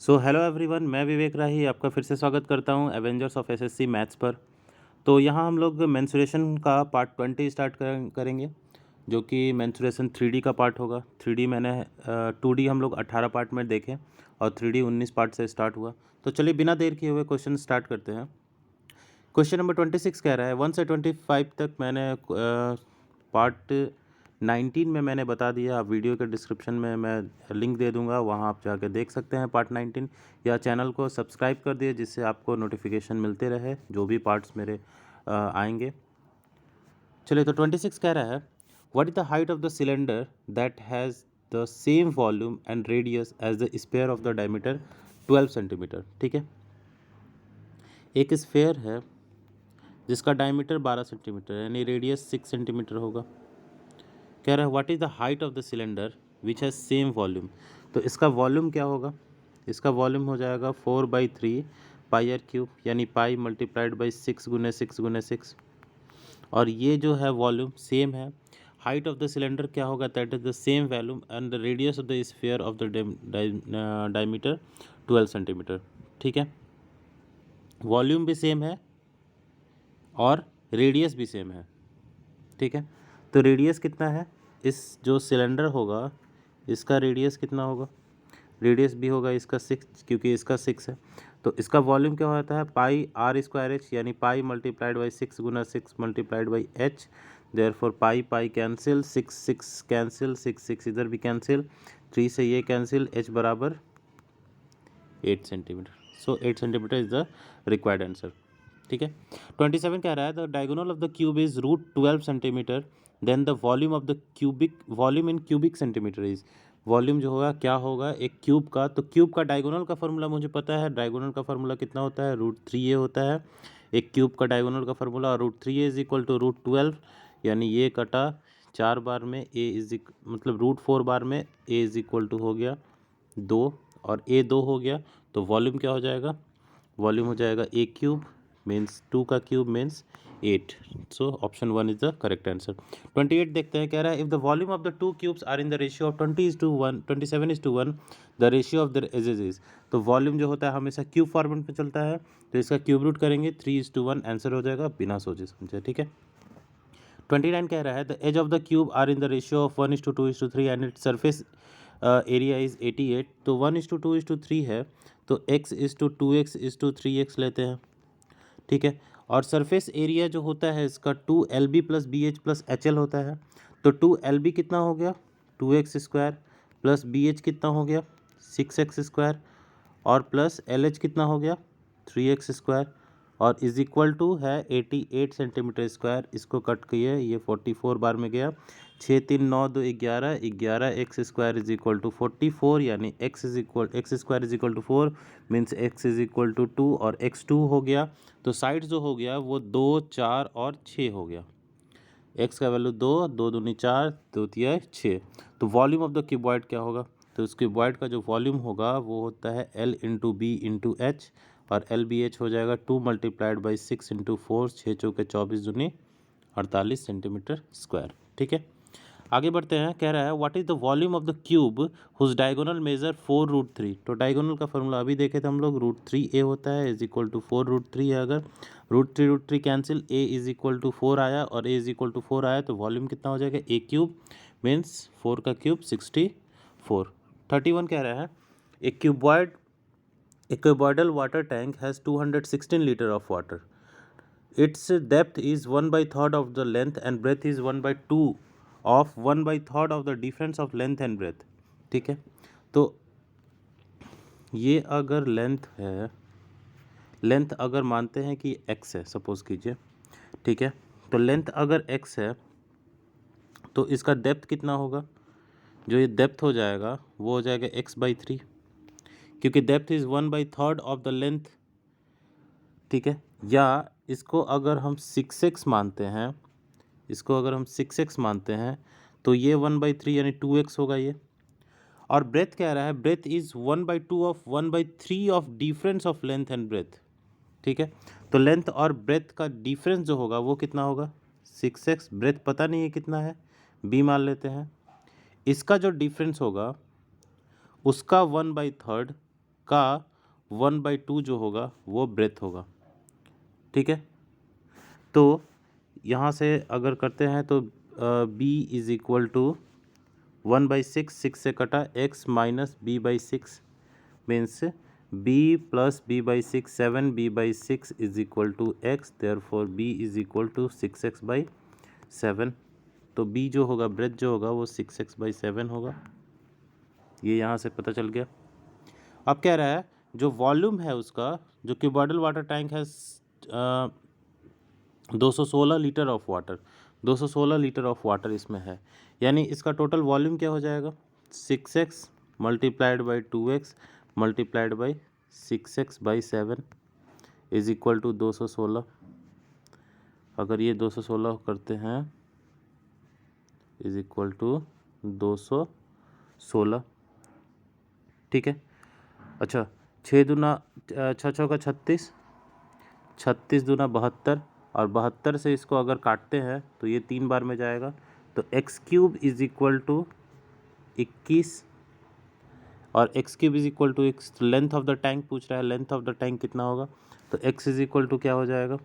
So hello everyone, मैं विवेक राही आपका फिर से स्वागत करता हूं एवेंजर्स ऑफ एसएससी मैथ्स पर। तो यहां हम लोग मेंसुरेशन का पार्ट 20 स्टार्ट करेंगे, जो कि मेंसुरेशन 3D का पार्ट होगा। 3D मैंने 2D हम लोग 18 पार्ट में देखे और 3D 19 पार्ट से स्टार्ट हुआ। तो चलिए बिना देर किए हुए क्वेश्चन स्टार्ट करते हैं। क्वेश्चन नंबर 26 कह रहा है 1 से 25 तक मैंने पार्ट 19 में मैंने बता दिया। आप वीडियो के डिस्क्रिप्शन में मैं लिंक दे दूंगा, वहां आप जाके देख सकते हैं पार्ट 19, या चैनल को सब्सक्राइब कर दिए जिससे आपको नोटिफिकेशन मिलते रहे जो भी पार्ट्स मेरे आएंगे। चलिए, तो 26 कह रहा है what is the height of the cylinder that has the same volume and radius as the sphere of the diameter 12 centimetre. ठीक है, एक स्फेयर है जिसका डायमीटर 12 सेंटीमीटर यानी रेडियस 6 सेंटीमीटर होगा। कह रहा है what is the height of the cylinder which has same volume. तो इसका वॉल्यूम क्या होगा? इसका वॉल्यूम हो जाएगा 4/3 पाई आर क्यूब, यानी पाई मल्टीप्लाइड बाई 6 गुने 6 गुने 6। और ये जो है वॉल्यूम सेम है। हाइट ऑफ द सिलेंडर क्या होगा? That is the same volume and the radius of the sphere of the diameter 12 centimetre. ठीक है, वॉल्यूम भी सेम है और रेडियस भी सेम है। ठीक है, तो रेडियस कितना है? इस जो सिलेंडर होगा इसका रेडियस कितना होगा? रेडियस भी होगा इसका 6, क्योंकि इसका 6 है। तो इसका वॉल्यूम क्या होता है? पाई आर स्क्वायर एच, यानी पाई multiplied by 6 Guna 6 multiplied by H. Therefore pi pi cancel, 6 6 cancel, 6 6 इधर भी कैंसिल, 3 से ये कैंसिल, एच बराबर 8 centimetre. So 8 centimetre is the required answer. ठीक है, 27 कह रहा है the diagonal of the cube is √12 centimetre, then the volume of the cubic volume in cubic centimetre is. Volume जो होगा क्या होगा एक क्यूब का? तो क्यूब का डायगोनल का फार्मूला मुझे पता है। डायगोनल का फार्मूला कितना होता है? √3a होता है एक क्यूब का डायगोनल का फार्मूला। और √3a इज इक्वल टू √12, यानी ये कटा 4 बार में, a इज मतलब √4 बार में a इज इक्वल टू हो गया 2, और a 2 हो गया। तो वॉल्यूम क्या हो जाएगा? वॉल्यूम हो जाएगा a क्यूब मीन्स 2 का cube means 8। So option 1 is the correct answer. 28 देखते हैं, कह रहा है if the volume of the two cubes are in the ratio of 20:1 27:1 the ratio of the edges is. तो वॉल्यूम जो होता है हमेशा क्यूब फॉर्मेट में चलता है, तो इसका क्यूब रूट करेंगे 3:1 आंसर हो जाएगा बिना सोचे समझे। ठीक है, 29 कह रहा है the edge of the cube are in the ratio of 1:2:3 and it surface area is 88। तो 1:2:3 है, तो x:2x:3x लेते हैं। ठीक है, और सरफेस एरिया जो होता है इसका 2LB plus BH plus HL होता है। तो 2LB कितना हो गया? 2x² प्लस BH कितना हो गया? 6x², और प्लस LH कितना हो गया? 3x², और इज इक्वल टू है 88 सेंटीमीटर स्क्वायर। इसको कट किए, ये 44 बार में गया। 6 3 9 2 11, 11x² इज इक्वल टू 44, यानी x² is equal to 4 means x is equal to 2, और x2 हो गया। तो साइड जो हो गया वो 2 4 और 6 हो गया। x का वैल्यू 2, 2 दूनी 4, 2 तिया 6। तो वॉल्यूम ऑफ द क्यूबॉइड क्या होगा? तो उस क्यूबॉइड का जो वॉल्यूम होगा वो होता है L into B into H, और LBH हो जाएगा 2 मल्टीप्लाइड बाई 6 इंटू 4, 6 चौके 24 दूनी 48 सेंटीमीटर स्क्वायर। ठीक है, आगे बढ़ते हैं। कह रहा है what is the volume of the cube whose diagonal measure 4√3। तो डायगोनल का फॉर्मूला अभी देखे थे हम लोग, √3a होता है इज इक्वल टू 4√3 है। अगर √3 cancel, a is equal to 4 आया और a इज इक्वल टू 4 आया, तो वॉल्यूम कितना हो जाएगा? a क्यूब मीन्स 4 का क्यूब 64। 31 कह रहा है a cuboidal water tank has 216 litre of water. Its depth is 1/3 of the length and breadth is 1/2 of 1/3 of the difference of length and breadth। ठीक है, तो ये अगर लेंथ अगर मानते हैं कि x है, सपोज कीजिए। ठीक है, तो लेंथ अगर x है तो इसका डेप्थ कितना होगा? जो ये डेप्थ हो जाएगा वो हो जाएगा x/3, क्योंकि depth is 1/3 of the length. ठीक है, या इसको अगर हम 6x मानते हैं, तो ये 1/3 यानी 2x होगा ये। और ब्रेथ कह रहा है breadth is 1/2 of 1/3 of difference of length and breadth. ठीक है, तो लेंथ और ब्रेथ का डिफरेंस जो होगा वो कितना होगा? 6x। ब्रेथ पता नहीं है कितना है, b मान लेते हैं। इसका जो डिफरेंस होगा उसका 1/3 का 1/2 जो होगा वो ब्रेथ होगा। ठीक है, तो यहाँ से अगर करते हैं तो b इज इक्वल टू 1/6, 6 से कटा x minus b/6 means b plus b/6, 7b/6 is equal to x, therefore b is equal to 6x/7। तो b जो होगा, ब्रेथ जो होगा वो 6x/7 होगा। ये यहाँ से पता चल गया। अब कह रहा है जो वॉल्यूम है उसका, जो कि बॉटल वाटर टैंक है 216 litre of water, 216 litre of water इसमें है, यानी इसका टोटल वॉल्यूम क्या हो जाएगा 6x multiplied by 2x multiplied by 6x/7 is equal to 216। अगर ये 216 करते हैं इज इक्वल टू 216। ठीक है, अच्छा 6 दूना 6 का 36, 36 दूना 72, और 72 से इसको अगर काटते हैं तो ये 3 बार में जाएगा, तो x³ इज इक्वल टू 21, और x³ is equal to x, length of the tank पूछ रहा है, लेंथ ऑफ द टैंक कितना होगा, तो x इज इक्वल टू क्या हो जाएगा,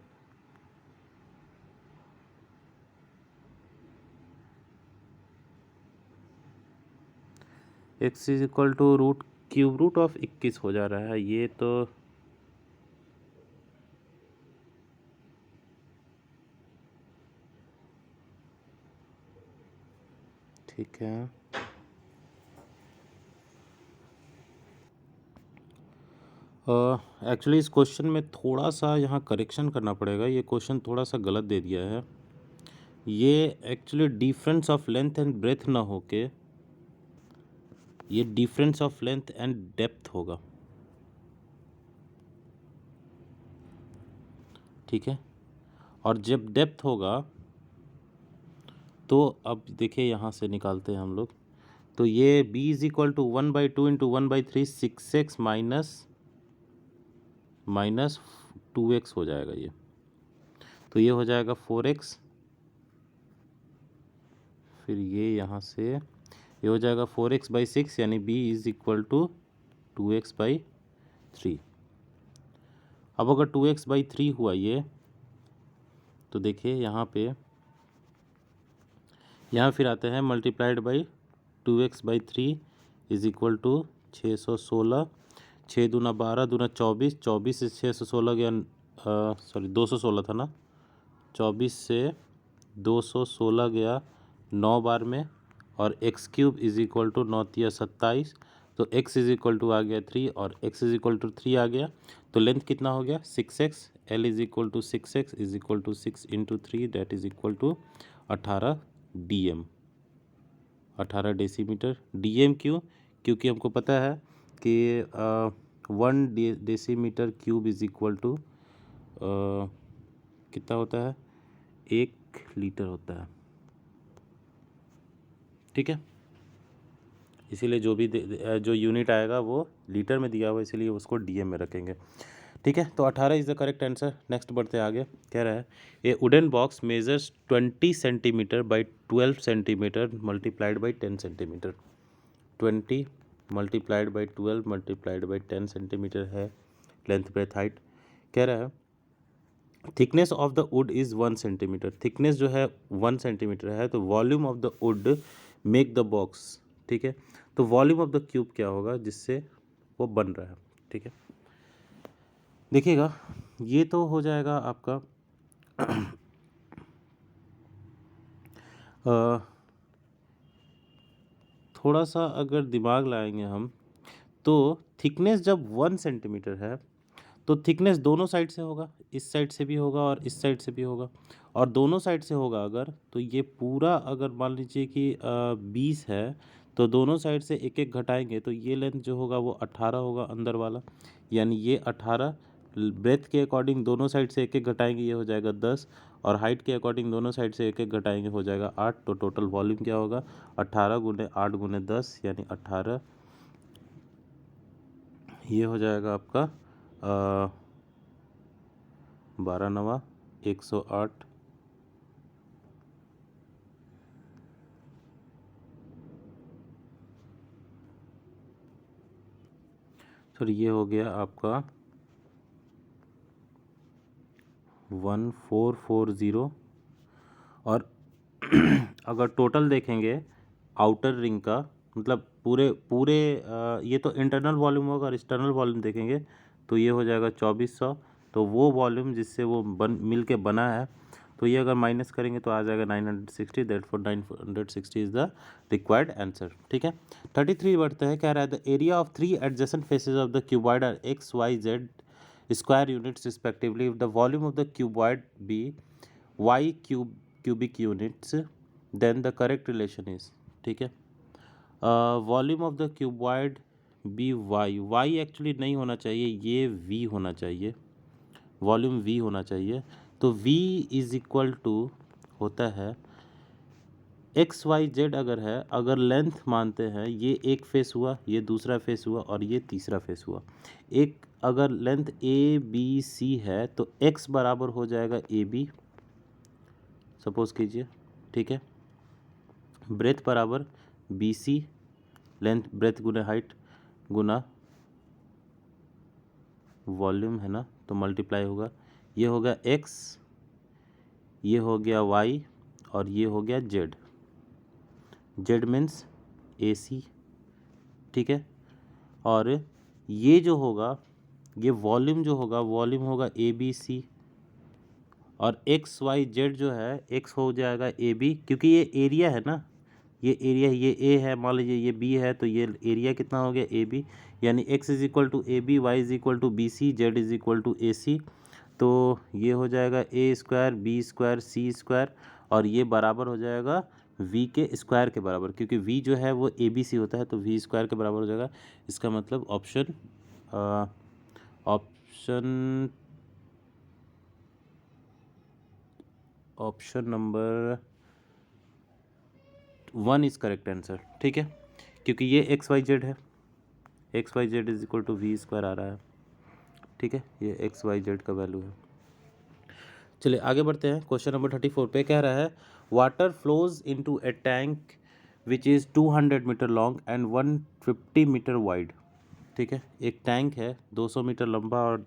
x is equal to √³ of 21 हो जा रहा है ये तो। ठीक है, एक्चुअली इस क्वेश्चन में थोड़ा सा यहाँ करेक्शन करना पड़ेगा, ये क्वेश्चन थोड़ा सा गलत दे दिया है। ये actually difference of length and breadth ना होके ये difference of length and depth होगा। ठीक है, और जब डेप्थ होगा तो अब देखिए यहाँ से निकालते हैं हम लोग, तो ये b is equal to 1/2 into 1/3 6x minus 2x हो जाएगा ये, तो ये हो जाएगा 4x, फिर ये यहाँ से ये हो जाएगा 4x/6, यानी b is equal to 2x/3। अब अगर 2x/3 हुआ ये, तो देखिए यहाँ फिर आते हैं multiplied by 2x/3 is equal to 616, 6 दूना 12 दूना 24, 24 से 616 गया, सॉरी 216 था ना, 24 से 216 गया 9 बार में, और x³ इज इक्वल टू 9 × 27, तो x इज इक्वल टू आ गया 3 और x इज इक्वल टू 3 आ गया, तो लेंथ कितना हो गया 6x, l is equal to 6x is equal to 6 into 3 that is equal to 18 dm, 18 decimetre. dm क्यों, क्योंकि हमको पता है कि 1 decimetre cube is equal to कितना होता है, 1 लीटर होता है। ठीक है, इसीलिए जो भी जो यूनिट आएगा वो लीटर में दिया हुआ, इसीलिए उसको डीएम में रखेंगे। ठीक है, तो 18 is the correct answer. Next बढ़ते आगे, कह रहा है ए wooden box measures 20 centimetre by 12 centimetre multiplied by 10 centimetre. 20 multiplied by 12 multiplied by 10 centimetre है लेंथ ब्रेथ हाइट। कह रहा है thickness of the wood is 1 centimetre, thickness जो है 1 सेंटीमीटर है, तो volume of the wood make the box. ठीक है, तो वॉल्यूम ऑफ द क्यूब क्या होगा जिससे वो बन रहा है। ठीक है, देखिएगा ये तो हो जाएगा आपका थोड़ा सा अगर दिमाग लाएंगे हम, तो थिकनेस जब 1 सेंटीमीटर है तो थिकनेस दोनों साइड से होगा, इस साइड से भी होगा और इस साइड से भी होगा, और दोनों साइड से होगा अगर, तो ये पूरा अगर मान लीजिए कि 20 है, तो दोनों साइड से एक एक घटाएंगे तो ये लेंथ जो होगा वो 18 होगा अंदर वाला, यानी ये 18 ब्रेथ के अकॉर्डिंग दोनों साइड से एक एक घटाएंगे, ये हो जाएगा 10, और हाइट के अकॉर्डिंग दोनों साइड से एक एक घटाएंगे, हो जाएगा 8। तो टोटल वॉल्यूम क्या होगा 18 × 8 × 10 यानी 18, ये हो जाएगा आपका 12 9 108। सर ये हो गया आपका 1440 और अगर टोटल देखेंगे आउटर रिंग का मतलब पूरे पूरे ये तो इंटरनल वॉल्यूम होगा और एक्सटर्नल वॉल्यूम देखेंगे तो ये हो जाएगा 2400। तो वो वॉल्यूम जिससे वो मिल के बना है तो ये अगर माइनस करेंगे तो आ जाएगा 960। That for 960 is the required answer. ठीक है। 33 बढ़ता है, कह रहा है the area of 3 adjacent faces of the cuboid are x Y z square units respectively. If the volume of the cuboid be y cubic units then the correct relation is। ठीक है। Volume of the cuboid be y actually नहीं होना चाहिए, ये we होना चाहिए, volume we होना चाहिए। तो वी इज इक्वल टू होता है एक्स वाई जेड। अगर है, अगर लेंथ मानते हैं, ये एक फेस हुआ, ये दूसरा फेस हुआ और ये तीसरा फेस हुआ। एक अगर लेंथ ए बी सी है तो एक्स बराबर हो जाएगा ए बी सपोज कीजिए। ठीक है। ब्रेथ बराबर बी सी, लेंथ ब्रेथ गुना हाइट गुना वॉल्यूम है ना, तो मल्टीप्लाई होगा। ये हो गया एक्स, ये हो गया वाई और ये हो गया जेड। जेड मीन्स ए सी। ठीक है। और ये जो होगा, ये वॉल्यूम जो होगा, वॉल्यूम होगा ए बी सी और एक्स वाई जेड जो है एक्स हो जाएगा ए बी, क्योंकि ये एरिया है ना, ये एरिया ये ए है, मान लीजिए ये बी है, तो ये एरिया कितना हो गया ए बी, यानी X is equal to A B, Y is equal to B C, Z is equal to A C. तो ये हो जाएगा A square B square C square और ये बराबर हो जाएगा वी के स्क्वायर के बराबर, क्योंकि वी जो है वो ए बी सी होता है, तो वी स्क्वायर के बराबर हो जाएगा। इसका मतलब option option number 1 is correct answer. ठीक है, क्योंकि ये एक्स वाई जेड है, X Y Z is equal to we square आ रहा है। ठीक है, ये एक्स वाई जेड का वैल्यू है। चलिए आगे बढ़ते हैं। क्वेश्चन नंबर 34 पे कह रहा है water flows into a tank which is 200 metre long and 150 metre wide. ठीक है, एक टैंक है 200 मीटर लंबा और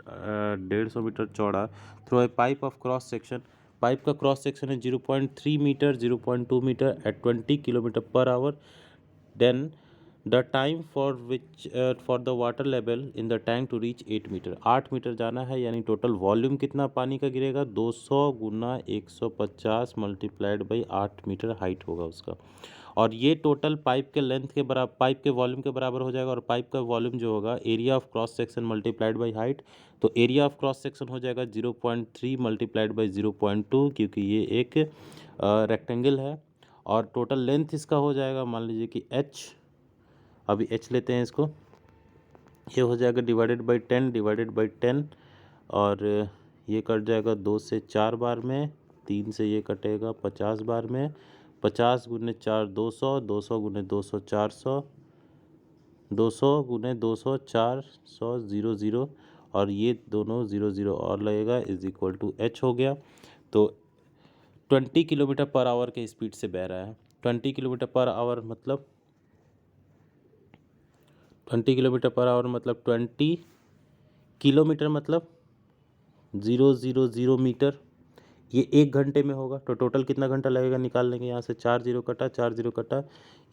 150 मीटर चौड़ा। Through a pipe of cross section, pipe का क्रॉस सेक्शन है 0.3 मीटर 0.2 मीटर एट 20 किलोमीटर पर hour. Then the time for which for the water level in the tank to reach 8 metre. 8 metre जाना है, यानी total volume कितना पानी का गिरेगा 200 गुना 150 मल्टीप्लाइड बाई 8 मीटर हाइट होगा उसका। और ये टोटल पाइप के लेंथ के बराबर, पाइप के वॉल्यूम के बराबर हो जाएगा। और पाइप का वॉल्यूम जो होगा area of cross section multiplied by height, तो एरिया ऑफ क्रॉस सेक्शन हो जाएगा 0.3 मल्टीप्लाइड बाई 0.2, क्योंकि ये एक रेक्टेंगल है। और टोटल लेंथ इसका हो जाएगा, मान लीजिए कि h, अभी h लेते हैं इसको, ये हो जाएगा डिवाइडेड बाई 10 डिवाइडेड बाई 10 और ये कट जाएगा 2 से 4 बार में, 3 से ये कटेगा 50 बार में, 50 गुने 4 200, 200 गुने 200 400, 200 गुने 200 400 0 0 और ये दोनों 0 0 और लगेगा इज इक्वल टू h हो गया। तो 20 किलोमीटर पर आवर के स्पीड से बह रहा है। 20 किलोमीटर पर आवर मतलब 20 किलोमीटर पर आवर मतलब 20 किलोमीटर मतलब 000 मीटर, ये 1 घंटे में होगा। तो टोटल कितना घंटा लगेगा निकाल लेंगे, यहाँ से 4 0 कटा, 4 0 कटा,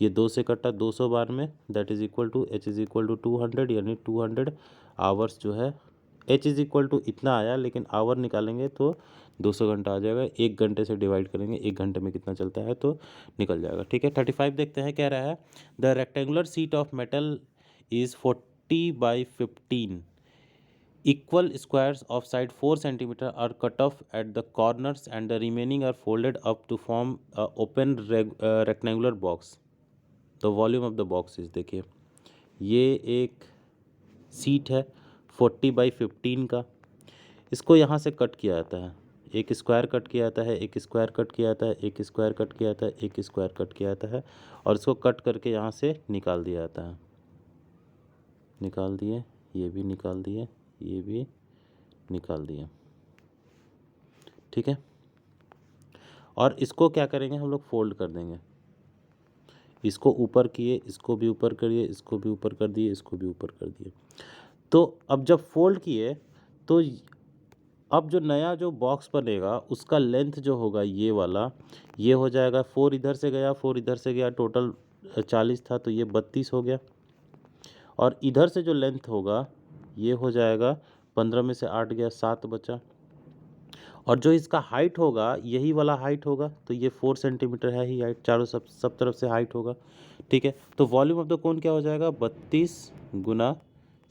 ये 2 से कटा 200 बार में, that is equal to h is equal to 200, यानी 200 आवर्स जो है, h इज इक्वल टू इतना आया लेकिन आवर निकालेंगे तो 200 घंटा आ जाएगा। 1 घंटे से डिवाइड करेंगे 1 घंटे में कितना चलता है तो निकल जाएगा। ठीक है। 35 देखते हैं, कह रहा है the rectangular seat of metal is 40 by 15 equal squares of side 4 centimeter are cut off at the corners and the remaining are folded up to form a open rectangular box. The volume of the box is, देखिए ये एक seat है 40 by 15 का, इसको यहाँ से cut किया जाता है, एक स्क्वायर कट किया जाता है, एक स्क्वायर कट किया जाता है, एक स्क्वायर कट किया जाता है, एक स्क्वायर कट किया जाता है और इसको कट करके यहाँ से निकाल दिया जाता है। निकाल दिए, ये भी निकाल दिए, ये भी निकाल दिए। ठीक है। और इसको क्या करेंगे हम लोग, फोल्ड कर देंगे, इसको ऊपर किए, इसको भी ऊपर करिए, इसको भी ऊपर कर दिए, इसको भी ऊपर कर दिए। तो अब जब फोल्ड किए तो अब जो नया जो बॉक्स बनेगा उसका लेंथ जो होगा ये वाला, ये हो जाएगा 4 इधर से गया, 4 इधर से गया, टोटल 40 था तो ये 32 हो गया। और इधर से जो लेंथ होगा ये हो जाएगा 15 में से 8 गया, 7 बचा। और जो इसका हाइट होगा यही वाला हाइट होगा, तो ये 4 सेंटीमीटर है ही हाइट, चारों सब तरफ से हाइट होगा। ठीक है, तो वॉल्यूम ऑफ द कोन क्या हो जाएगा, 32 गुना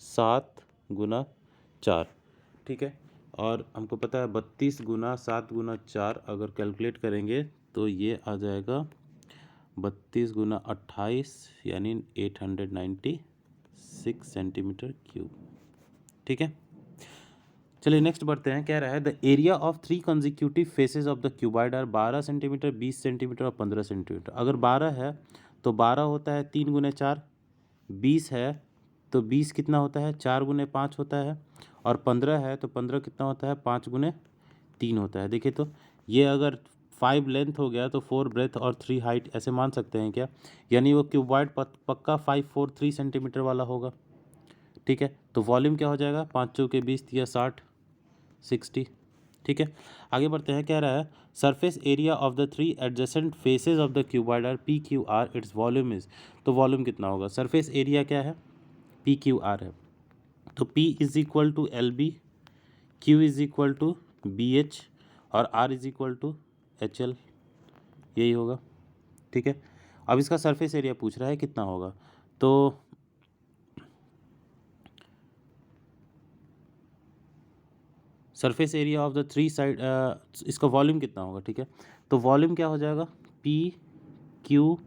7 गुना 4। ठीक है, और हमको पता है 32 गुना 7 गुना 4 अगर कैलकुलेट करेंगे तो ये आ जाएगा 32 गुना 28 यानी 896 सेंटीमीटर क्यूब। ठीक है, चलिए नेक्स्ट बढ़ते हैं। कह रहा है the area of 3 consecutive faces of the cuboid are 12 centimetre, 20 centimetre और 15 सेंटीमीटर। अगर 12 है तो 12 होता है 3 गुने 4, 20 है तो 20 कितना होता है 4 गुने 5 होता है, और 15 है तो 15 कितना होता है 5 गुने 3 होता है। देखिए तो ये अगर 5 लेंथ हो गया तो 4 ब्रेथ और 3 हाइट ऐसे मान सकते हैं क्या, यानी वो क्यूबॉइड पक्का 543 सेंटीमीटर वाला होगा। ठीक है, तो वॉल्यूम क्या हो जाएगा, 5 चौके 20 या 60, 60। ठीक है, आगे बढ़ते हैं। कह रहा है surface area of the 3 adjacent faces of the cuboid R P q are, its volume is. तो वॉल्यूम कितना होगा, सरफेस एरिया क्या है पी क्यू आर है, तो P is equal to l b, q is equal to b h और R is equal to h l, यही होगा। ठीक है, अब इसका सरफेस एरिया पूछ रहा है कितना होगा, तो surface area of the 3 side, इसका वॉल्यूम कितना होगा। ठीक है, तो वॉल्यूम क्या हो जाएगा, P q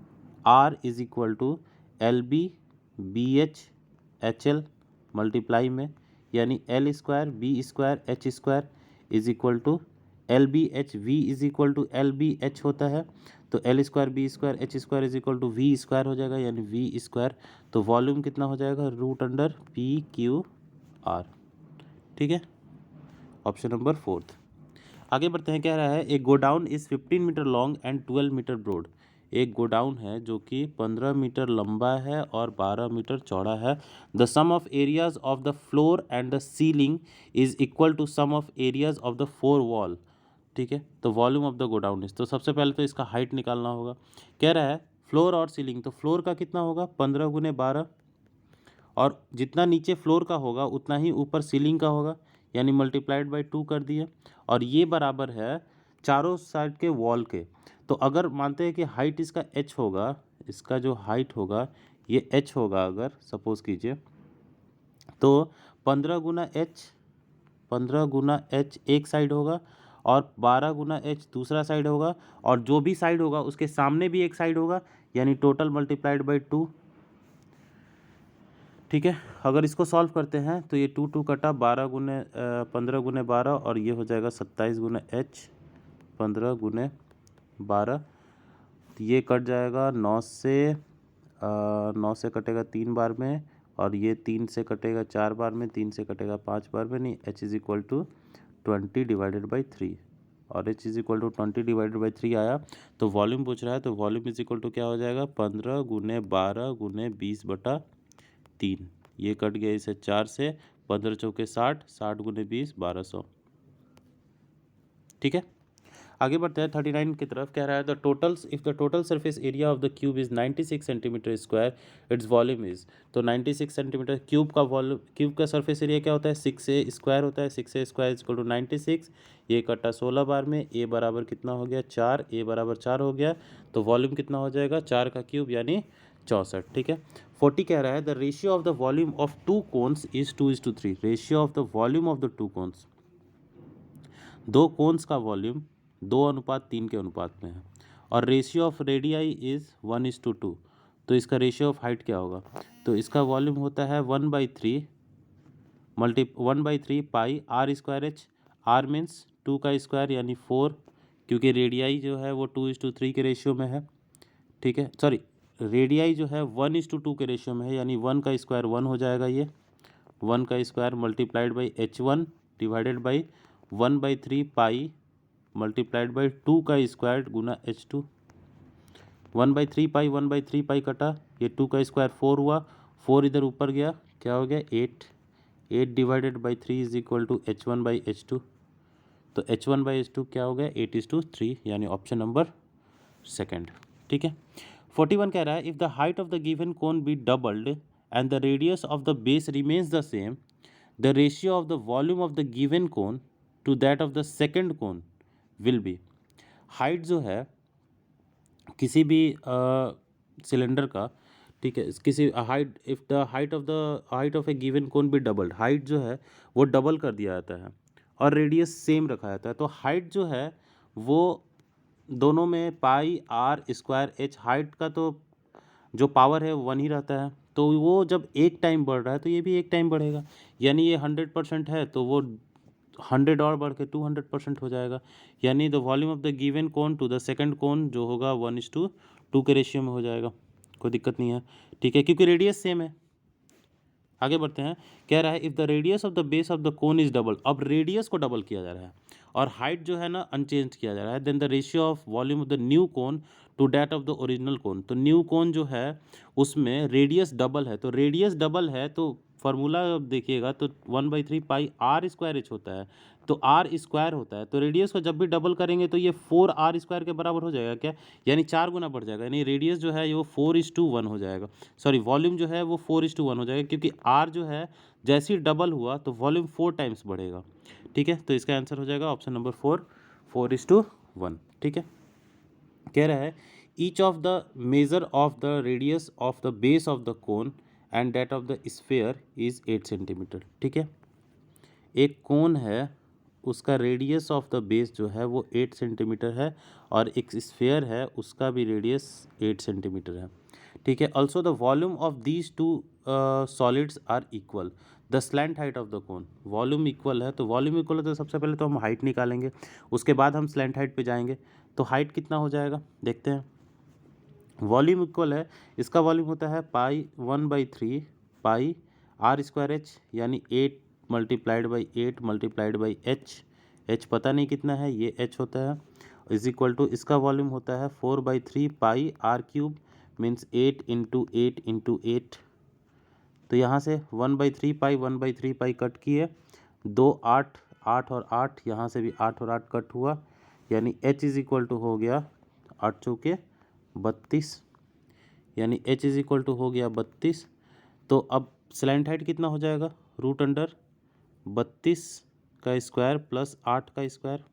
r is equal to l b b h h l multiply में, यानी l square B square h square is equal to l b h, v is equal to l b h होता है, तो l square B square h square is equal to we square हो जाएगा, यानी we square. तो volume कितना हो जाएगा, root under p q r. ठीक है, ऑप्शन नंबर 4। आगे बढ़ते हैं। कह रहा है एक godown is 15 metre long and 12 metre broad. एक गोडाउन है जो कि 15 मीटर लंबा है और 12 मीटर चौड़ा है। The sum of areas of the floor and the ceiling is equal to sum of areas of the 4 wall. ठीक है, तो volume of the godown is, तो सबसे पहले तो इसका हाइट निकालना होगा। कह रहा है फ्लोर और सीलिंग, तो फ्लोर का कितना होगा 15 गुने 12, और जितना नीचे फ्लोर का होगा उतना ही ऊपर सीलिंग का होगा, यानी मल्टीप्लाइड बाई 2 कर दिए, और ये बराबर है चारों साइड के वॉल के। तो अगर मानते हैं कि हाइट इसका h होगा, इसका जो हाइट होगा ये h होगा, अगर सपोज कीजिए, तो 15 गुना h, 15 गुना h एक साइड होगा और 12 गुना h दूसरा साइड होगा, और जो भी साइड होगा उसके सामने भी एक साइड होगा, यानी टोटल मल्टीप्लाइड बाई 2। ठीक है, अगर इसको सॉल्व करते हैं तो ये 2 कटा 15 गुने 12, और ये हो जाएगा 27 गुने h, 15 गुने 12, तो ये कट जाएगा 9 से, 9 से कटेगा 3 बार में, और ये 3 से कटेगा 4 बार में, 3 से कटेगा 5 बार में, नहीं h is equal to 20 divided by 3, और h is equal to 20 divided by 3 आया। तो वॉल्यूम पूछ रहा है, तो वॉल्यूम इज इक्वल टू क्या हो जाएगा 15 गुने 12 गुने 20 बटा 3, ये कट गया इसे 4 से, 15 चौके 60, 60 गुने 20 1200। ठीक है, आगे बढ़ते हैं 39 की तरफ। कह रहा है the totals if the total surface area of the cube is 96 centimetre square, its volume is. तो 96 सेंटीमीटर क्यूब का वॉल्यूम, क्यूब का सरफेस एरिया क्या होता है 6a स्क्वायर होता है, 6a square is equal to 96, ये कट्टा 16 बार में, a बराबर कितना हो गया 4, a बराबर 4 हो गया, तो वॉल्यूम कितना हो जाएगा 4 का क्यूब यानी 64। ठीक है, 40 कह रहा है the ratio of the volume of 2 cones is 2:3। Ratio of the volume of the 2 cones, दो कोन्स का वॉल्यूम 2:3 के अनुपात में है, और रेशियो ऑफ रेडियाई इज 1:2। तो इसका रेशियो ऑफ हाइट क्या होगा, तो इसका वॉल्यूम होता है 1/3 pi R square H, R means 2 का स्क्वायर यानी 4, क्योंकि रेडियाई जो है वो 2:3 के रेशियो में है। ठीक है, सॉरी, रेडियाई जो है 1:2 के रेशियो में है, यानी 1 का स्क्वायर 1 हो जाएगा, ये 1 का square multiplied by h1 divided by 1/3 pi multiplied by 2 का स्क्वायर गुना h2। 1/3 पाई कटा, ये 2 का स्क्वायर 4 हुआ, 4 इधर ऊपर गया क्या हो गया 8, 8 divided by 3 is equal to H1/H2। तो H1/H2 क्या हो गया 8:3, यानी ऑप्शन नंबर सेकंड। ठीक है। 41 कह रहा है if the height of the given cone be doubled and the radius of the base remains the same, the ratio of the volume of the given cone to that of the second cone will be. Height जो है किसी भी cylinder का, ठीक है, किसी height, if the height of a given cone be doubled, height जो है वो डबल कर दिया जाता है और रेडियस सेम रखा जाता है। तो हाइट जो है वो दोनों में पाई आर स्क्वायर एच, हाइट का तो जो पावर है वन ही रहता है, तो वो जब एक टाइम बढ़ रहा है तो ये भी एक टाइम बढ़ेगा, यानी ये 100% है तो वो 100 और बढ़ के 200% हो जाएगा, यानी the volume of the given cone to the second cone जो होगा 1:2 के रेशियो में हो जाएगा। कोई दिक्कत नहीं है, ठीक है, क्योंकि रेडियस सेम है। आगे बढ़ते हैं। कह रहा है if the radius of the base of the cone is double, अब रेडियस को डबल किया जा रहा है और हाइट जो है ना अनचेंज किया जा रहा है, then the ratio of volume of the new cone to that of the original cone. तो न्यू कोन जो है उसमें रेडियस डबल है, तो रेडियस डबल है तो फार्मूला देखिएगा तो 1/3 पाई आर स्क्वायर एच होता है, तो आर स्क्वायर होता है, तो रेडियस को जब भी डबल करेंगे तो ये 4r स्क्वायर के बराबर हो जाएगा क्या, यानी 4 गुना बढ़ जाएगा, यानी रेडियस जो है वो 4:1 हो जाएगा, सॉरी वॉल्यूम जो है वो 4:1 हो जाएगा, क्योंकि आर जो है जैसे ही डबल हुआ तो वॉल्यूम 4 टाइम्स बढ़ेगा। ठीक है, तो इसका आंसर हो जाएगा ऑप्शन नंबर 4, 4:1। ठीक है। कह रहा है each of the measure of the radius of the base of the cone and that of the sphere is 8 centimetre. ठीक है, एक कोन है उसका रेडियस ऑफ द बेस जो है वो 8 सेंटीमीटर है और एक स्फेयर है उसका भी रेडियस 8 सेंटीमीटर है। ठीक है, also the volume of these two solids are equal, the slant height of the cone, volume equal है, तो वॉल्यूम इक्वल है तो सबसे पहले तो हम हाइट निकालेंगे, उसके बाद हम स्लैंट हाइट पे जाएंगे। तो हाइट कितना हो जाएगा देखते हैं। वॉल्यूम इक्वल है, इसका वॉल्यूम होता है pi 1/3 pi R square H, यानी 8 multiplied by 8 multiplied by H पता नहीं कितना है, ये एच होता है, इज इक्वल टू इसका वॉल्यूम होता है 4/3 pi R cube, means 8 into 8 into 8। तो यहाँ से 1/3 पाई कट किए, 2 8 8 और 8, यहाँ से भी 8 और 8 कट हुआ, यानी एच इज इक्वल टू हो गया 8 चौके 32, यानी एच इज इक्वल टू हो गया 32। तो अब स्लैंट हाइट कितना हो जाएगा, √32 का स्क्वायर प्लस 8 का स्क्वायर।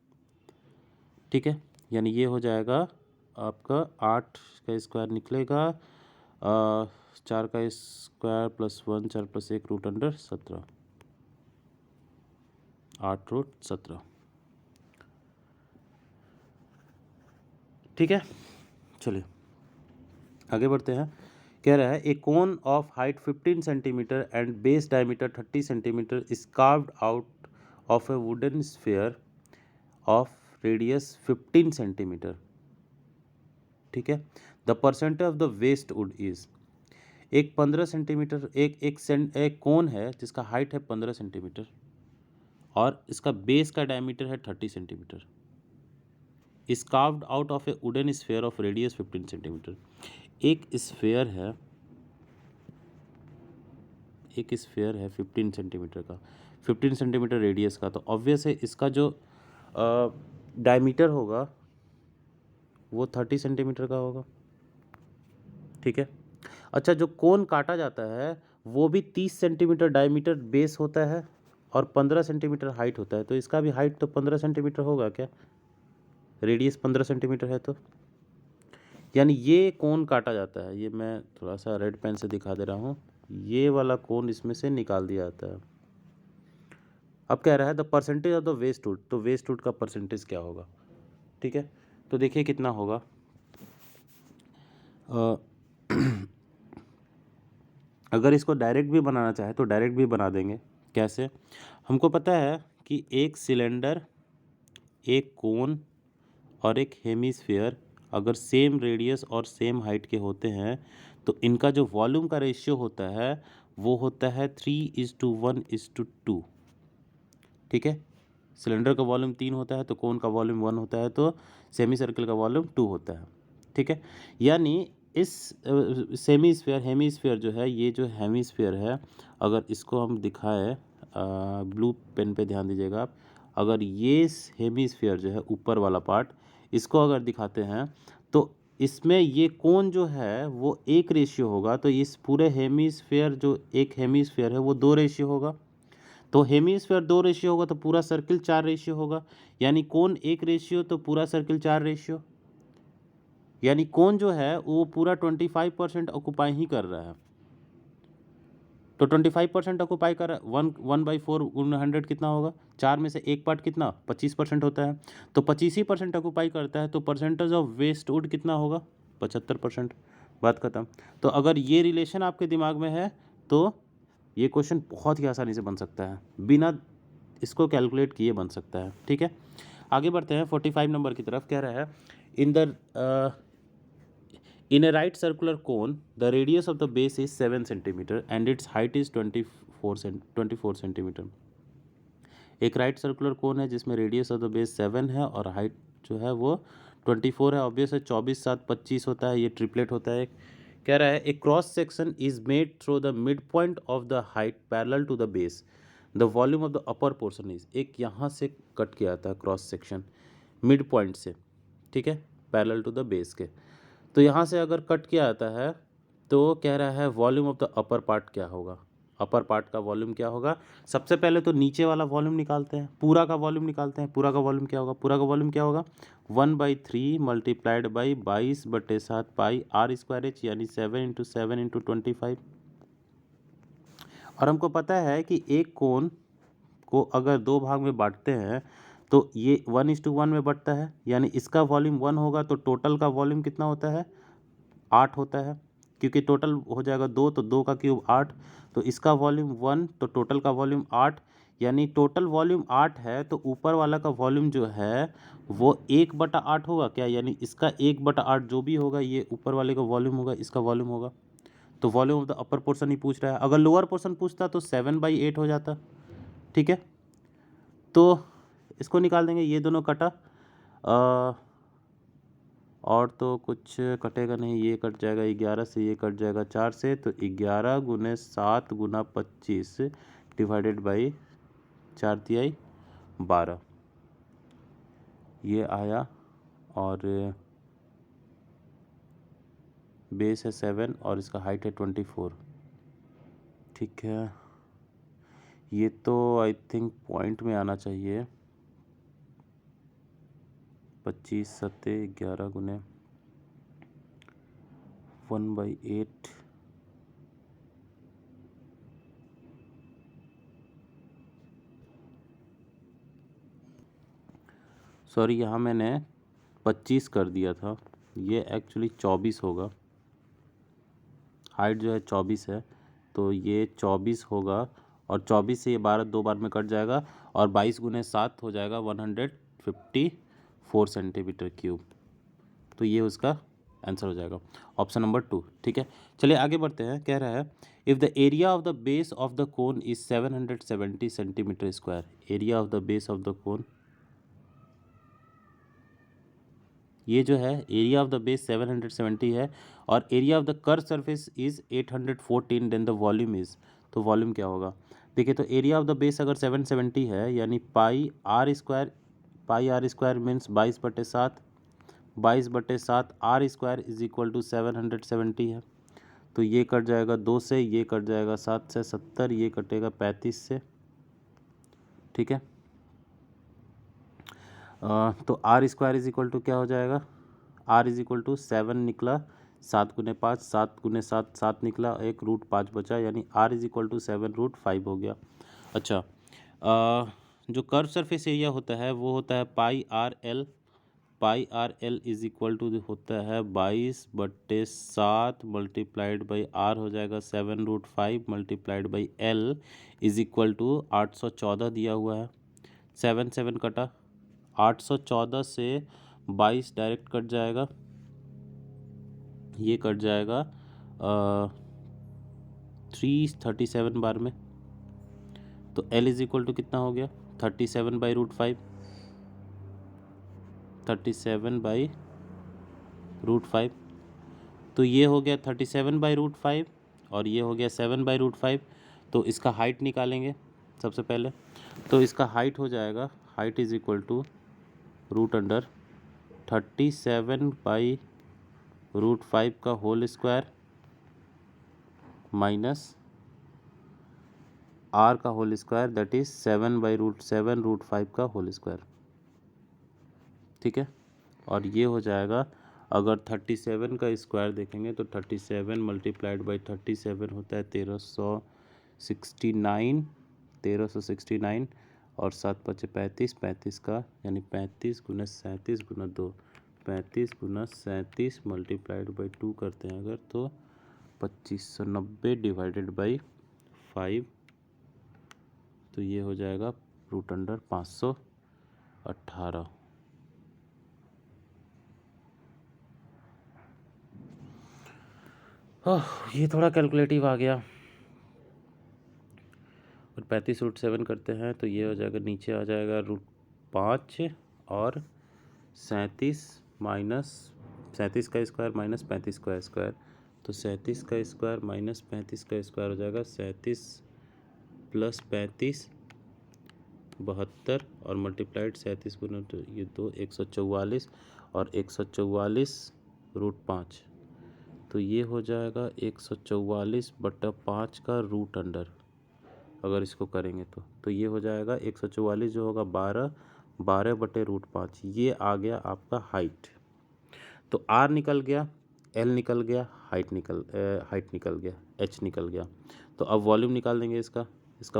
ठीक है, यानी ये हो जाएगा आपका 8 का स्क्वायर निकलेगा, 4 का स्क्वायर प्लस 1, 4 + 1 √17, 8√17। ठीक है, चलिए आगे बढ़ते हैं। कह रहा है a cone of height 15 centimetre and base diameter 30 centimetre is carved out of a wooden sphere of radius 15 centimetre. ठीक है, the percentage of the waste wood is, एक 15 सेंटीमीटर एक कोन है जिसका हाइट है 15 सेंटीमीटर और इसका बेस का डायमीटर है 30 centimetre, is carved out of a wooden sphere of radius 15 centimetre. एक स्फीयर है 15 सेंटीमीटर का, 15 सेंटीमीटर रेडियस का, तो ऑब्वियस है इसका जो डायमीटर होगा वो 30 सेंटीमीटर का होगा। ठीक है, अच्छा जो कोन काटा जाता है वो भी 30 सेंटीमीटर डायमीटर बेस होता है और 15 सेंटीमीटर हाइट होता है, तो इसका भी हाइट तो 15 सेंटीमीटर होगा क्या, रेडियस 15 सेंटीमीटर है, तो यानी ये कोन काटा जाता है, ये मैं थोड़ा सा रेड पेन से दिखा दे रहा हूँ, ये वाला कोन इसमें से निकाल दिया जाता है। अब कह रहा है the percentage of the waste wood, तो वेस्ट वुड का परसेंटेज क्या होगा। ठीक है, तो देखिए कितना होगा, अगर इसको डायरेक्ट भी बनाना चाहे तो डायरेक्ट भी बना देंगे। कैसे, हमको पता है कि एक सिलेंडर, एक कोन और एक हेमीस्फीयर अगर सेम रेडियस और सेम हाइट के होते हैं तो इनका जो वॉल्यूम का रेशियो होता है वो होता है 3:1:2। ठीक है, सिलेंडर का वॉल्यूम 3 होता है तो कोन का वॉल्यूम 1 होता है, तो सेमी सर्कल का वॉल्यूम 2 होता है। ठीक है, यानी इस हेमीस्फीयर जो है, ये जो हेमीस्फीयर है अगर इसको हम दिखाएं ब्लू पेन पे ध्यान दीजिएगा आप। अगर ये हेमीस्फीयर जो है ऊपर वाला पार्ट, इसको अगर दिखाते हैं तो इसमें ये कोण जो है वो 1 रेशियो होगा, तो इस पूरे हेमीस्फीयर जो एक हेमीस्फीयर है वो 2 रेशियो होगा। तो हेमीस्फीयर 2 रेशियो होगा तो पूरा सर्किल 4 रेशियो होगा, यानी कोण 1 रेशियो तो पूरा सर्किल 4 रेशियो, यानी कोण जो है वो पूरा 25% ऑक्यूपाई ही कर रहा है। तो 25% ऑक्यूपाई कर रहा है, 1/4 गुना 100 कितना होगा, 4 में से एक पार्ट कितना 25% होता है, तो 25% ऑक्यूपाई करता है, तो परसेंटेज ऑफ वेस्ट वुड कितना होगा 75%। बात खत्म। तो अगर ये रिलेशन आपके दिमाग में है तो ये क्वेश्चन बहुत ही आसानी से बन सकता है, बिना इसको कैलकुलेट किए बन सकता है। ठीक है, आगे बढ़ते हैं 45 नंबर की तरफ। कह रहा है in a right circular cone the radius of the base is 7 centimeter and its height is 24 centimeter। एक राइट सर्कुलर कोन है जिसमें रेडियस ऑफ द बेस 7 है और हाइट जो है वो 24 है। ऑब्वियस है, 24 7 25 होता है, ये ट्रिपलेट होता है। कह रहा है a cross section is made through the mid point of the height parallel to the base, the volume of the upper portion is. एक यहाँ से कट किया था क्रॉस सेक्शन मिड पॉइंट से, ठीक है, पैरेलल टू द बेस के। तो यहाँ से अगर कट किया आता है तो कह रहा है volume of the upper part क्या होगा, अपर पार्ट का वॉल्यूम क्या होगा। सबसे पहले तो नीचे वाला वॉल्यूम निकालते हैं, पूरा का वॉल्यूम निकालते हैं। पूरा का वॉल्यूम क्या होगा, पूरा का वॉल्यूम क्या होगा 1/3 मल्टीप्लाइड बाई 22/7 पाई r²h, यानी 7 × 7 × 25। और हमको पता है कि एक कोण को अगर 2 भाग में बांटते हैं तो ये 1:1 में बढ़ता है, यानी इसका वॉल्यूम 1 होगा तो टोटल का वॉल्यूम कितना होता है 8 होता है, क्योंकि टोटल हो जाएगा 2 तो 2 का क्यूब 8, तो इसका वॉल्यूम 1 तो टोटल का वॉल्यूम 8, यानी टोटल वॉल्यूम 8 है तो ऊपर वाला का वॉल्यूम जो है वो 1/8 होगा क्या, यानी इसका 1/8 जो भी होगा ये ऊपर वाले का वॉल्यूम होगा, इसका वॉल्यूम होगा। तो volume of the upper portion ही पूछ रहा है। अगर लोअर पोर्शन पूछता तो 7/8 हो जाता। ठीक है, तो इसको निकाल देंगे, ये दोनों कटा और तो कुछ कटेगा नहीं, ये कट जाएगा 11 से, ये कट जाएगा 4 से, तो 11 × 7 × 25 डिवाइडेड बाई 4 × 12 ये आया। और बेस है 7 और इसका हाइट है 24। ठीक है, ये तो आई थिंक पॉइंट में आना चाहिए। 25 सत्ते 11 × 1/8 सॉरी, यहाँ मैंने 25 कर दिया था, ये एक्चुअली 24 होगा। हाइट जो है 24 है तो ये 24 होगा, और 24 से ये 12 2 बार में कट जाएगा, और 22 × 7 हो जाएगा 154 सेंटीमीटर क्यूब। तो ये उसका आंसर हो जाएगा, ऑप्शन नंबर 2। ठीक है, चलिए आगे बढ़ते हैं। कह रहा है if the area of the base of the cone is 770 centimetre square, area of the base of the cone, ये जो है एरिया ऑफ द बेस 770 है और area of the curve surface is 814, then the volume is, तो volume क्या होगा। देखिए, तो एरिया ऑफ द बेस अगर 770 है यानी πr², πr² means 22/7, 22/7 r² is equal to 770 है। तो ये कट जाएगा 2 से, ये कट जाएगा 7 से 70, ये कटेगा 35 से। ठीक है, तो r² इज इक्वल टू क्या हो जाएगा, r इज इक्वल टू 7 निकला, 7 × 5, 7 × 7 7 निकला, एक √5 बचा, यानी r इज इक्वल टू 7√5 हो गया। अच्छा, जो कर्व सरफेस एरिया होता है वो होता है πrl, πrl is equal to होता है 22/7 मल्टीप्लाइड बाई r हो जाएगा 7√5 multiplied by l is equal to 814 दिया हुआ है। 7 7 कटा, 814 से 22 डायरेक्ट कट जाएगा, ये कट जाएगा 337 बार में। तो L इज इक्वल टू कितना हो गया 37/√5, 37/√5। तो ये हो गया 37/√5 और ये हो गया 7/√5। तो इसका हाइट निकालेंगे, सबसे पहले। तो इसका हाइट हो जाएगा, height is equal to root under 37/√5 का होल स्क्वायर माइनस r का होल स्क्वायर, दैट इज 7/√7√5 का होल स्क्वायर। ठीक है, और ये हो जाएगा, अगर 37 का स्क्वायर देखेंगे तो 37 मल्टीप्लाइड बाई 37 होता है 1369 और 7×5 = 35 का, यानी 35 × 37 × 2, 35 × 37 मल्टीप्लाइड बाई 2 करते हैं अगर, तो 2590 डिवाइडेड बाई 5, तो ये हो जाएगा रूट अंडर 518। ये थोड़ा कैलकुलेटिव आ गया। और 35√7 करते हैं तो ये हो जाएगा, नीचे आ जाएगा √5 और 37 का स्क्वायर माइनस 35 का स्क्वायर, तो 37 का स्क्वायर माइनस 35 का स्क्वायर हो जाएगा 37 + 35 72 और मल्टीप्लाइड 37 गुना तो ये 2 144 और 144√5, तो ये हो जाएगा 144/5 का रूट अंडर। अगर इसको करेंगे तो ये हो जाएगा 144 जो होगा 12/√5, ये आ गया आपका हाइट। तो r निकल गया, l निकल गया, हाइट निकल गया, h निकल गया। तो अब वॉल्यूम निकाल देंगे इसका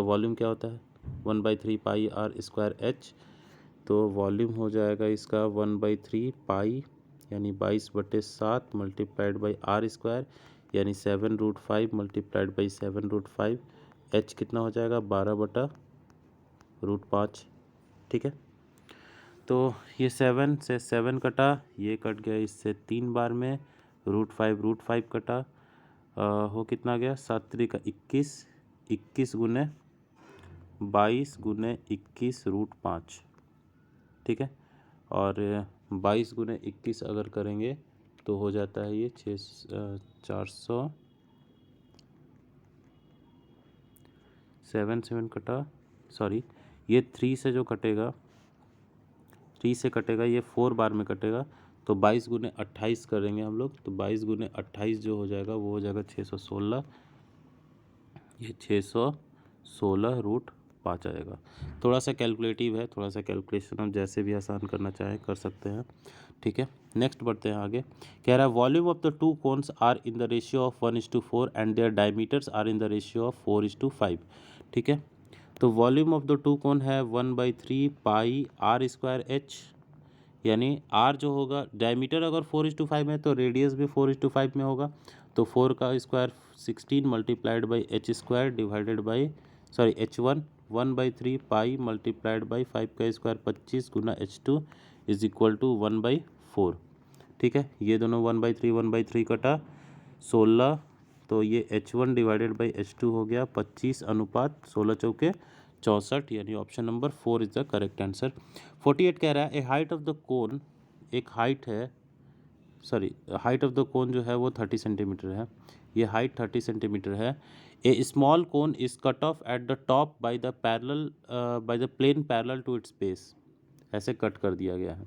वॉल्यूम क्या होता है 1/3 पाई r² h, तो वॉल्यूम हो जाएगा इसका 1/3 पाई यानी 22/7 मल्टीप्लाइड बाई r² यानी 7√5 मल्टीप्लाइड बाई 7√5, h कितना हो जाएगा 12/√5। ठीक है, तो ये 7 से 7 कटा, ये कट गया इससे 3 बार में, √5 कटा, हो कितना गया 7×3 = 21, 21 × 22 × 21√5। ठीक है, और 22 × 21 अगर करेंगे तो हो जाता है ये 400, 7 कटा, सॉरी ये 3 से जो कटेगा, 3 से कटेगा, ये 4 बार में कटेगा, तो 22 × 28 करेंगे हम लोग, तो 22 × 28 जो हो जाएगा वो हो जाएगा 616, ये 616√5 आएगा। थोड़ा सा कैलकुलेटिव है, थोड़ा सा कैलकुलेशन हम जैसे भी आसान करना चाहें कर सकते हैं। ठीक है, नेक्स्ट बढ़ते हैं आगे। कह रहा है volume of the two cones are in the ratio of 1:4 and their diameters are in the ratio of 4:5। ठीक है, तो volume of the two cone है 1/3 पाई r² h, यानी r जो होगा, डायमीटर अगर 4:5 में तो रेडियस भी 4:5 में होगा, तो 4 का square 16 multiplied by h² divided by h1 1/3 pi multiplied by 5 का स्क्वायर 25 गुना h2 इज इक्वल टू 1/4। ठीक है, ये दोनों 1/3 कटा 16, तो ये h1 डिवाइडेड बाई h2 हो गया 25:16 × 64, यानी option number 4 is the correct answer. 48 कह रहा है ए हाइट ऑफ द कोन, एक हाइट है, हाइट ऑफ द कोन जो है वो 30 सेंटीमीटर है, ये हाइट 30 सेंटीमीटर है। A small cone is cut off at the top by the plane parallel to its base, ऐसे कट कर दिया गया है।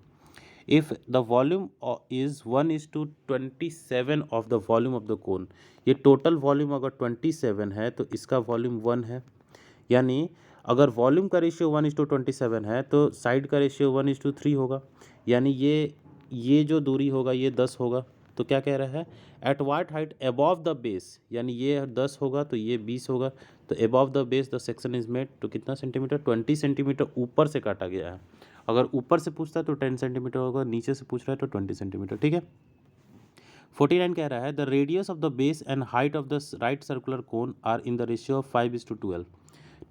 If the volume is 1:27 of the volume of the cone, ये टोटल वॉल्यूम अगर 27 है तो इसका वॉल्यूम 1 है, यानी अगर वॉल्यूम का रेशियो 1:27 है तो साइड का रेशियो 1:3 होगा, यानी ये जो दूरी होगा ये 10 होगा। तो क्या कह रहा है, at what height above the base, यानी ये 10 होगा तो ये 20 होगा, तो above the base the section is made, तो कितना सेंटीमीटर 20 सेंटीमीटर ऊपर से काटा गया है। अगर ऊपर से पूछता है तो 10 सेंटीमीटर होगा, नीचे से पूछ रहा है तो 20 सेंटीमीटर। ठीक है, 49 कह रहा है the radius of the base and height of the right circular cone are in the ratio of 5:12।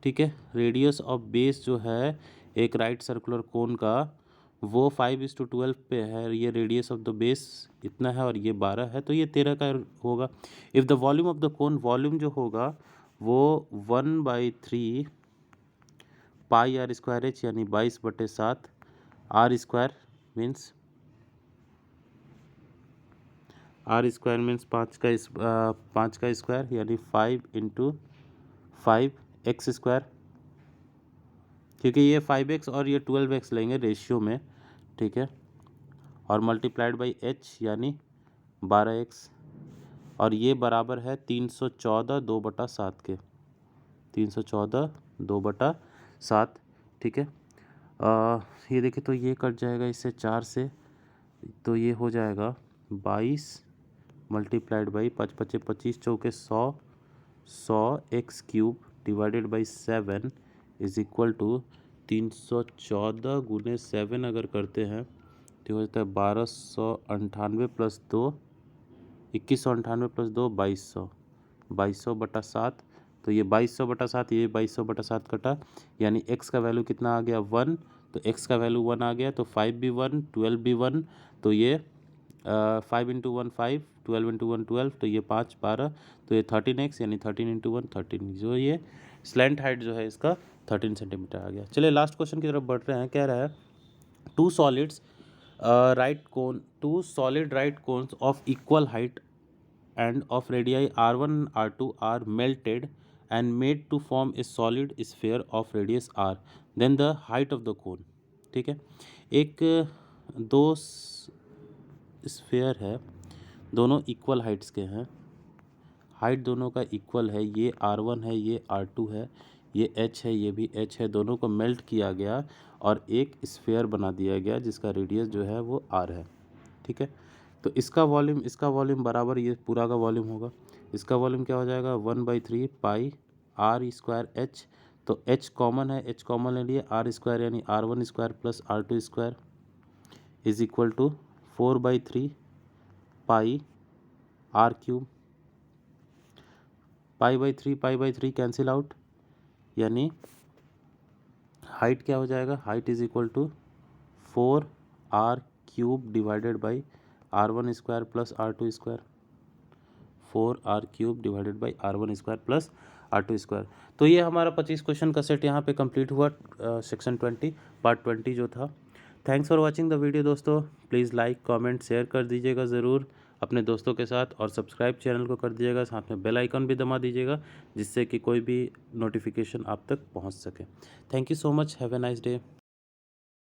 ठीक है, रेडियस ऑफ बेस जो है एक राइट सर्कुलर कोन का वो 5:12 पे है, ये रेडियस ऑफ द बेस इतना है और ये 12 है, तो ये 13 का होगा। If the volume of the cone, volume जो होगा वो 1/3 पाई r² h, यानी 22/7 r² मीन्स r² मीन्स 5 का स्क्वायर, यानी 5 × 5 x², क्योंकि ये 5x और ये 12x लेंगे रेशियो में, ठीक है, और मल्टीप्लाइड बाई h यानी 12x, और ये बराबर है 314 2/7 के, 314 2/7, ठीक है। ये देखिए तो ये कट जाएगा इससे 4 से, तो ये हो जाएगा 22 मल्टीप्लाइड बाई 5 5 25 चौके 100 x cube divided by 7 is equal to 314 गुने 7 अगर करते हैं तो हो जाता है 1298 प्लस 2 2198 प्लस 2 2200, 2200/7। तो ये 2200/7, ये 2200/7 कटा, यानी x का वैल्यू कितना आ गया 1, तो x का वैल्यू 1 आ गया, तो 5 भी 1, 12 भी 1, तो ये 5 इंटू 1 5, 12 इंटू 1 12, तो ये 5 12, तो ये 13x यानी 13 इंटू 1 13, जो ये स्लैंट हाइट जो है इसका 13 सेंटीमीटर आ गया। चलिए लास्ट क्वेश्चन की तरफ बढ़ रहे हैं। कह रहा है two solid right cones of equal height and of radii r1 and r2 are melted and made to form a solid sphere of radius r, then the height of the cone, ठीक है। एक दो sphere है, दोनों equal Heights के हैं, height दोनों का इक्वल है, ये r1 है, ये r2 है, ये h है, ये भी h है, दोनों को मेल्ट किया गया और एक स्फेयर बना दिया गया जिसका रेडियस जो है वो r है, ठीक है। तो इसका वॉल्यूम बराबर ये पूरा का वॉल्यूम होगा। इसका वॉल्यूम क्या हो जाएगा 1/3 पाई r स्क्वायर h, तो h कॉमन है, h कॉमन ले लिए, r स्क्वायर यानी r1 square plus r2 square is equal to 4/3 pi r cube, pi by three cancel out, यानी हाइट क्या हो जाएगा, height is equal to 4r cube divided by r1 square plus r2 square, 4r cube divided by r1 square plus r2 square. तो ये हमारा 25 question का set यहाँ पे कंप्लीट हुआ, सेक्शन 20 पार्ट 20 जो था। Thanks for watching the video दोस्तों। प्लीज़ लाइक कमेंट शेयर कर दीजिएगा ज़रूर अपने दोस्तों के साथ, और सब्सक्राइब चैनल को कर दीजिएगा, साथ में बेल आइकन भी दबा दीजिएगा जिससे कि कोई भी नोटिफिकेशन आप तक पहुँच सके। Thank you so much, have a nice day.